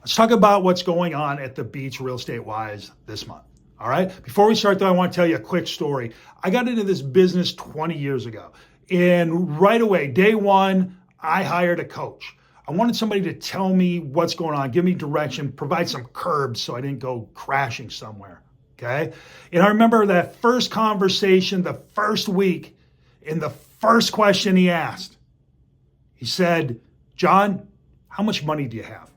Let's talk about what's going on at the beach real estate wise this month. All right. Before we start, though, I want to tell you a quick story. I got into this business 20 years ago. And right away, day one, I hired a coach. I wanted somebody to tell me what's going on, give me direction, provide some curbs so I didn't go crashing somewhere. Okay. And I remember that first conversation, the first week, and the first question he asked, he said, "John, how much money do you have?"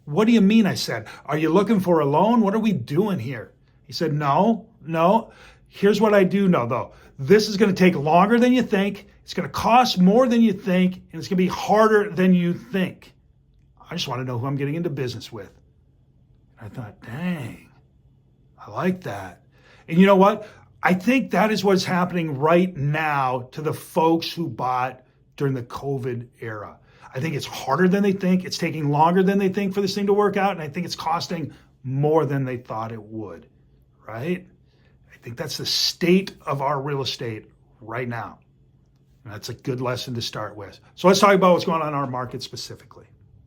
"What do you mean?" I said. "Are you looking for a loan? What are we doing here?" He said, No. Here's what I do know, though. This is going to take longer than you think. It's going to cost more than you think, and it's going to be harder than you think. I just want to know who I'm getting into business with. And I thought, dang, I like that. And you know what? I think that is what's happening right now to the folks who bought during the COVID era. I think it's harder than they think. It's taking longer than they think for this thing to work out. And I think it's costing more than they thought it would, right? I think that's the state of our real estate right now. And that's a good lesson to start with. So let's talk about what's going on in our market specifically.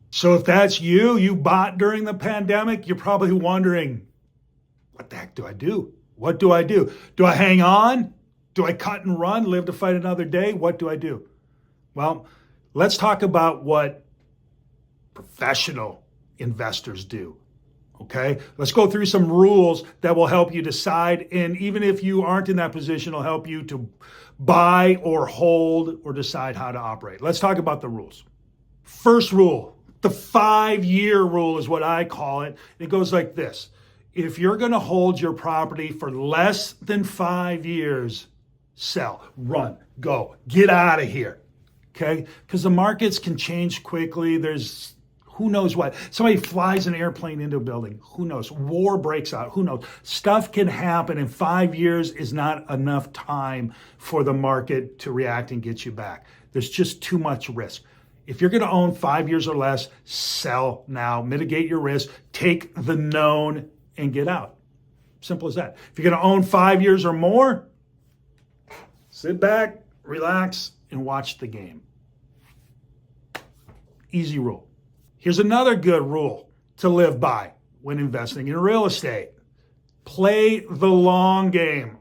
So if that's you bought during the pandemic, you're probably wondering, what the heck do I do? What do I do? Do I hang on? Do I cut and run, live to fight another day? What do I do? Well, let's talk about what professional investors do. Okay, let's go through some rules that will help you decide. And even if you aren't in that position, it'll help you to buy or hold or decide how to operate. Let's talk about the rules. First rule, the 5-year rule is what I call it. It goes like this. If you're going to hold your property for less than 5 years, sell, run, go, get out of here. Okay, because the markets can change quickly. There's who knows what. Somebody flies an airplane into a building. Who knows? War breaks out. Who knows? Stuff can happen, and 5 years is not enough time for the market to react and get you back. There's just too much risk. If you're going to own 5 years or less, sell now. Mitigate your risk. Take the known and get out. Simple as that. If you're going to own 5 years or more, sit back, relax, and watch the game. Easy rule. Here's another good rule to live by when investing in real estate. Play the long game.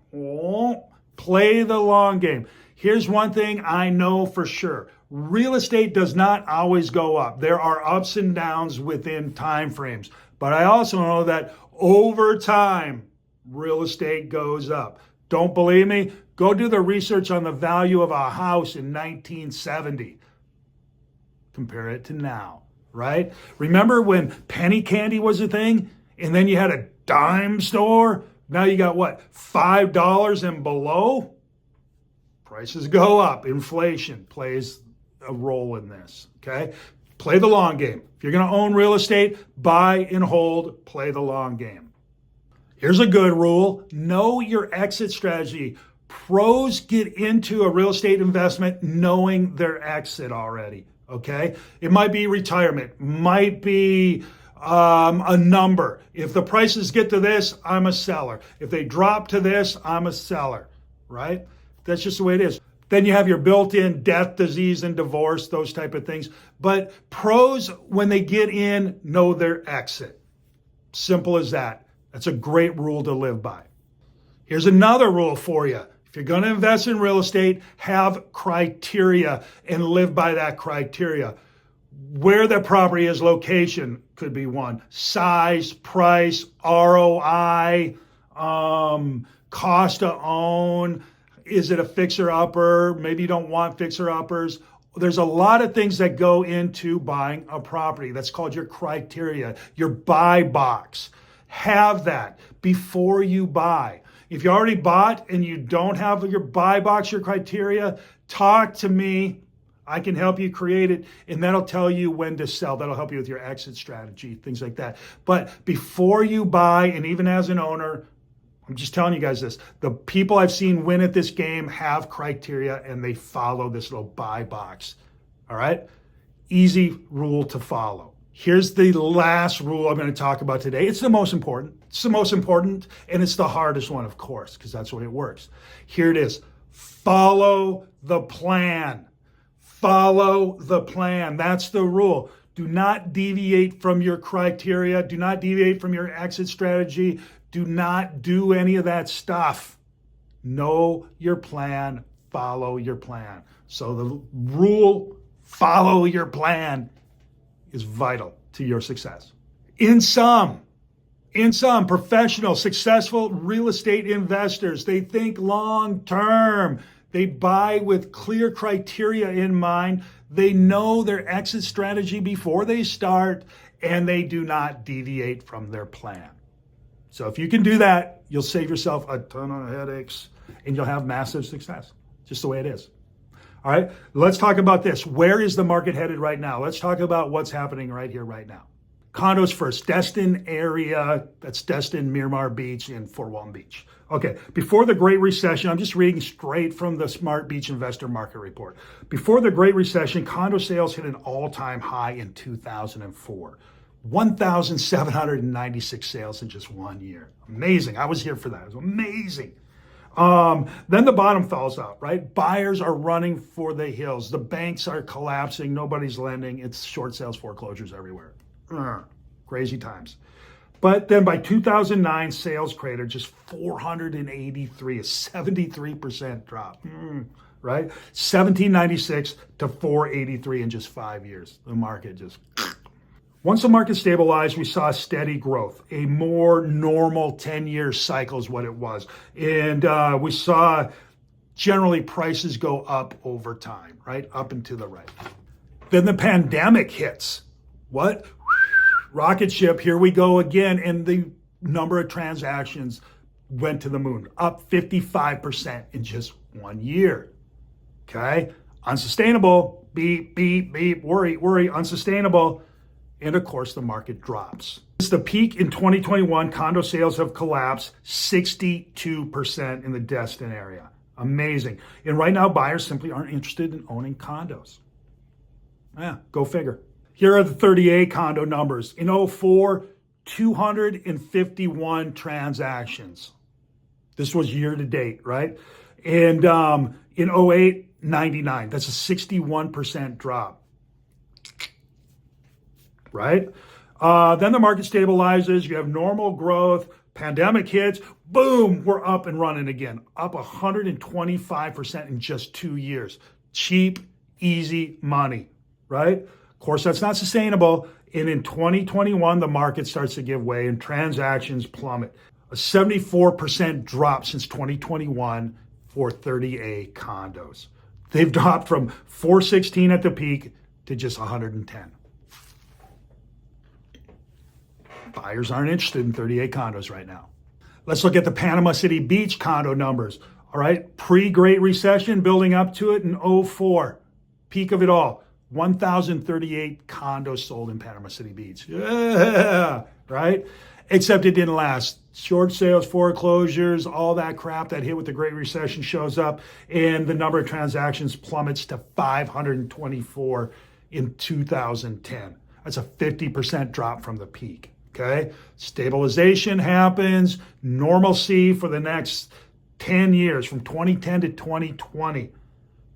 Play the long game. Here's one thing I know for sure. Real estate does not always go up. There are ups and downs within time frames. But I also know that over time, real estate goes up. Don't believe me? Go do the research on the value of a house in 1970. Compare it to now, right? Remember when penny candy was a thing and then you had a dime store? Now you got what, $5 and below? Prices go up. Inflation plays a role in this, okay? Play the long game. If you're going to own real estate, buy and hold, play the long game. Here's a good rule. Know your exit strategy. Pros get into a real estate investment knowing their exit already, okay? It might be retirement, might be a number. If the prices get to this, I'm a seller. If they drop to this, I'm a seller, right? That's just the way it is. Then you have your built-in death, disease, and divorce, those type of things. But pros, when they get in, know their exit. Simple as that. That's a great rule to live by. Here's another rule for you. If you're going to invest in real estate, have criteria and live by that criteria. Where the property is, location could be one. Size, price, ROI, cost to own. Is it a fixer-upper? Maybe you don't want fixer-uppers. There's a lot of things that go into buying a property. That's called your criteria, your buy box. Have that before you buy. If you already bought and you don't have your buy box, your criteria, talk to me. I can help you create it, and that'll tell you when to sell. That'll help you with your exit strategy, things like that. But before you buy, and even as an owner, I'm just telling you guys this, the people I've seen win at this game have criteria and they follow this little buy box. All right? Easy rule to follow. Here's the last rule I'm going to talk about today. It's the most important. It's the most important, and it's the hardest one, of course, because that's the way it works. Here it is. Follow the plan. Follow the plan. That's the rule. Do not deviate from your criteria. Do not deviate from your exit strategy. Do not do any of that stuff. Know your plan, follow your plan. So the rule, follow your plan, is vital to your success. In sum, professional, successful real estate investors, they think long term. They buy with clear criteria in mind. They know their exit strategy before they start, and they do not deviate from their plan. So if you can do that, you'll save yourself a ton of headaches and you'll have massive success. Just the way it is. All right, let's talk about this. Where is the market headed right now? Let's talk about what's happening right here, right now. Condos first, Destin area, that's Destin, Miramar Beach, and Fort Walton Beach. Okay, before the Great Recession, I'm just reading straight from the Smart Beach Investor Market Report. Before the Great Recession, condo sales hit an all-time high in 2004. 1,796 sales in just 1 year. Amazing. I was here for that. It was amazing. Then the bottom falls out, right? Buyers are running for the hills. The banks are collapsing. Nobody's lending. It's short sales, foreclosures everywhere. Crazy times. But then by 2009, sales cratered just 483, a 73% drop, right? 1796 to 483 in just 5 years. The market just... Once the market stabilized, we saw steady growth. A more normal 10-year cycle is what it was. And we saw generally prices go up over time, right? Up and to the right. Then the pandemic hits. What? Rocket ship, here we go again. And the number of transactions went to the moon, up 55% in just 1 year. Okay? Unsustainable. Beep, beep, beep. Worry, worry. Unsustainable. And of course, the market drops. Since the peak in 2021, condo sales have collapsed 62% in the Destin area. Amazing. And right now, buyers simply aren't interested in owning condos. Yeah, go figure. Here are the 30A condo numbers. In 04, 251 transactions. This was year to date, right? And in 08, 99. That's a 61% drop. Right? Then the market stabilizes. You have normal growth. Pandemic hits. Boom, we're up and running again. Up 125% in just 2 years. Cheap, easy money, right? Of course, that's not sustainable. And in 2021, the market starts to give way and transactions plummet. A 74% drop since 2021 for 30A condos. They've dropped from 416 at the peak to just 110. Buyers aren't interested in 30A condos right now. Let's look at the Panama City Beach condo numbers. All right, pre-Great Recession, building up to it in 04. Peak of it all, 1,038 condos sold in Panama City Beach. Yeah, right? Except it didn't last. Short sales, foreclosures, all that crap that hit with the Great Recession shows up, and the number of transactions plummets to 524 in 2010. That's a 50% drop from the peak. Okay, stabilization happens, normalcy for the next 10 years, from 2010 to 2020.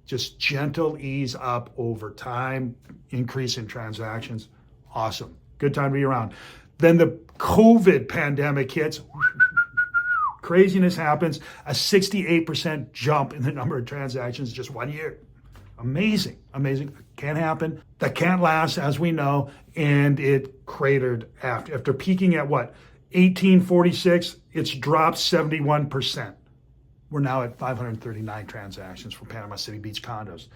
Just gentle ease up over time, increase in transactions. Awesome. Good time to be around. Then the COVID pandemic hits. Craziness happens. A 68% jump in the number of transactions just 1 year. Amazing, amazing. Can't happen. That can't last, as we know. And it cratered after peaking at what? 1846, it's dropped 71%. We're now at 539 transactions for Panama City Beach condos.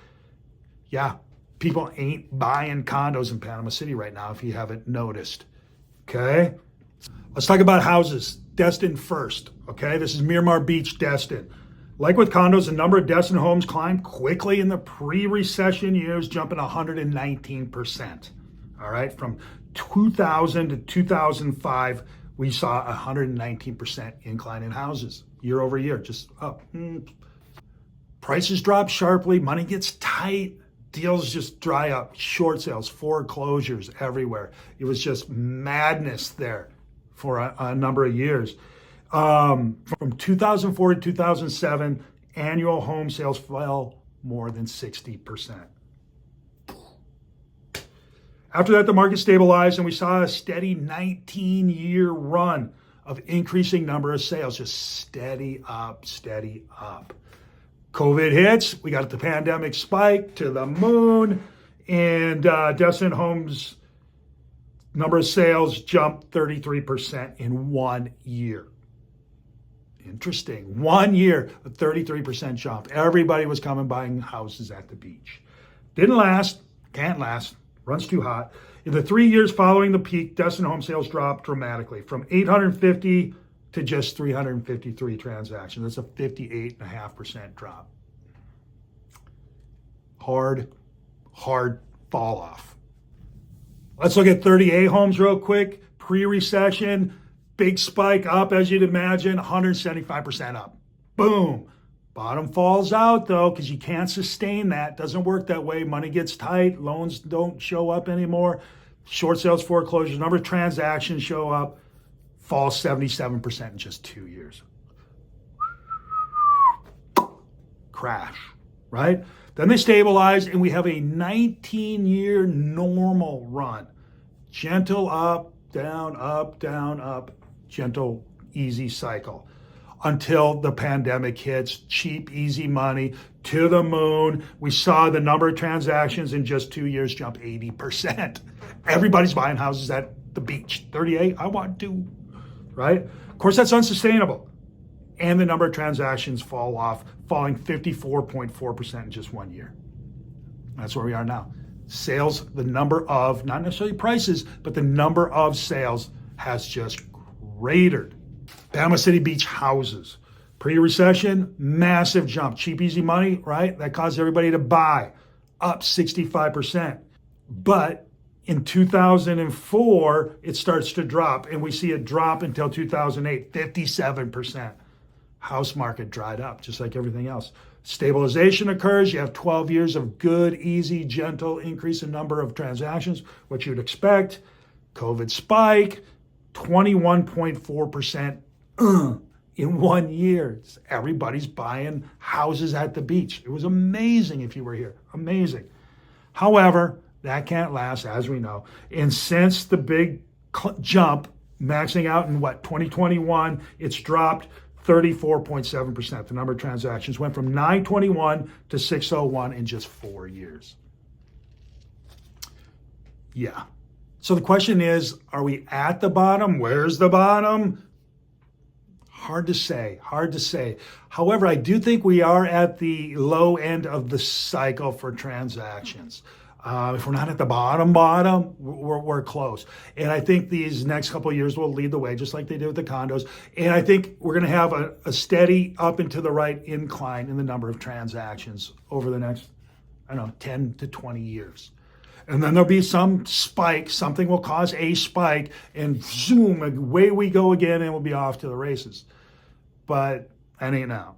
Yeah, people ain't buying condos in Panama City right now, if you haven't noticed. Okay? Let's talk about houses. Destin first. Okay? This is Miramar Beach, Destin. Like with condos, the number of Destin homes climbed quickly in the pre-recession years, jumping 119%. All right, from 2000 to 2005, we saw a 119% incline in houses year over year, just up. Prices drop sharply, money gets tight, deals just dry up, short sales, foreclosures everywhere. It was just madness there for a number of years. From 2004 to 2007, annual home sales fell more than 60%. After that, the market stabilized and we saw a steady 19-year run of increasing number of sales, just steady up, steady up. COVID hits, we got the pandemic spike to the moon, and Destin Homes' number of sales jumped 33% in 1 year. Interesting. 1 year, a 33% jump. Everybody was coming buying houses at the beach. Didn't last, can't last, runs too hot. In the 3 years following the peak, Destin home sales dropped dramatically from 850 to just 353 transactions. That's a 58.5% drop. Hard fall off. Let's look at 30A homes real quick. Pre-recession, big spike up, as you'd imagine, 175% up. Boom. Bottom falls out, though, because you can't sustain that. Doesn't work that way. Money gets tight. Loans don't show up anymore. Short sales, foreclosures, number of transactions show up. Falls 77% in just 2 years. Crash, right? Then they stabilize, and we have a 19-year normal run. Gentle up, down, up. Gentle, easy cycle until the pandemic hits. Cheap, easy money to the moon. We saw the number of transactions in just 2 years jump 80%. Everybody's buying houses at the beach. 38, I want to, right? Of course, that's unsustainable. And the number of transactions fall off, falling 54.4% in just 1 year. That's where we are now. Sales, the number of, not necessarily prices, but the number of sales has just cratered. Panama City Beach houses. Pre-recession, massive jump. Cheap, easy money, right? That caused everybody to buy. Up 65%. But in 2004, it starts to drop. And we see it drop until 2008, 57%. House market dried up, just like everything else. Stabilization occurs. You have 12 years of good, easy, gentle increase in number of transactions, what you'd expect. COVID spike, 21.4% in 1 year. Everybody's buying houses at the beach. It was amazing if you were here. Amazing. However, that can't last, as we know. And since the big jump, maxing out in 2021, it's dropped 34.7%. The number of transactions went from 921 to 601 in just 4 years. Yeah. So the question is, are we at the bottom? Where's the bottom? Hard to say. However, I do think we are at the low end of the cycle for transactions. If we're not at the bottom, we're close. And I think these next couple of years will lead the way, just like they did with the condos. And I think we're going to have a steady up and to the right incline in the number of transactions over the next, 10 to 20 years. And then there'll be some spike, something will cause a spike, and zoom, away we go again, and we'll be off to the races. But that ain't now.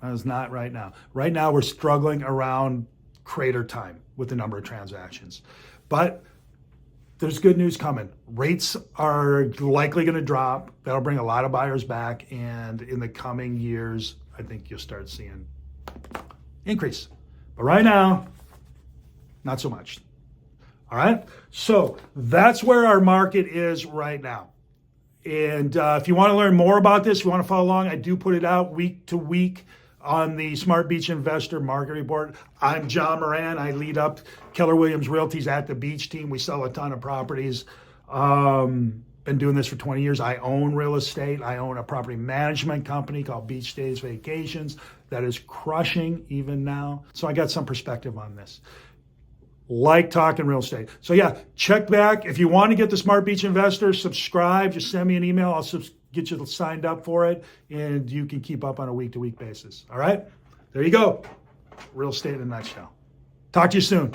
That is not right now. Right now, we're struggling around crater time with the number of transactions. But there's good news coming. Rates are likely going to drop. That'll bring a lot of buyers back. And in the coming years, I think you'll start seeing increase. But right now, not so much. All right. So that's where our market is right now. And if you want to learn more about this, if you want to follow along, I do put it out week to week on the Smart Beach Investor Market Report. I'm John Moran. I lead up Keller Williams Realty's At the Beach team. We sell a ton of properties. Been doing this for 20 years. I own real estate. I own a property management company called Beach Days Vacations that is crushing even now. So I got some perspective on this. Like talking real estate. So yeah, check back. If you want to get the Smart Beach Investor, subscribe. Just send me an email. I'll get you signed up for it, and you can keep up on a week-to-week basis. All right? There you go. Real estate in a nutshell. Talk to you soon.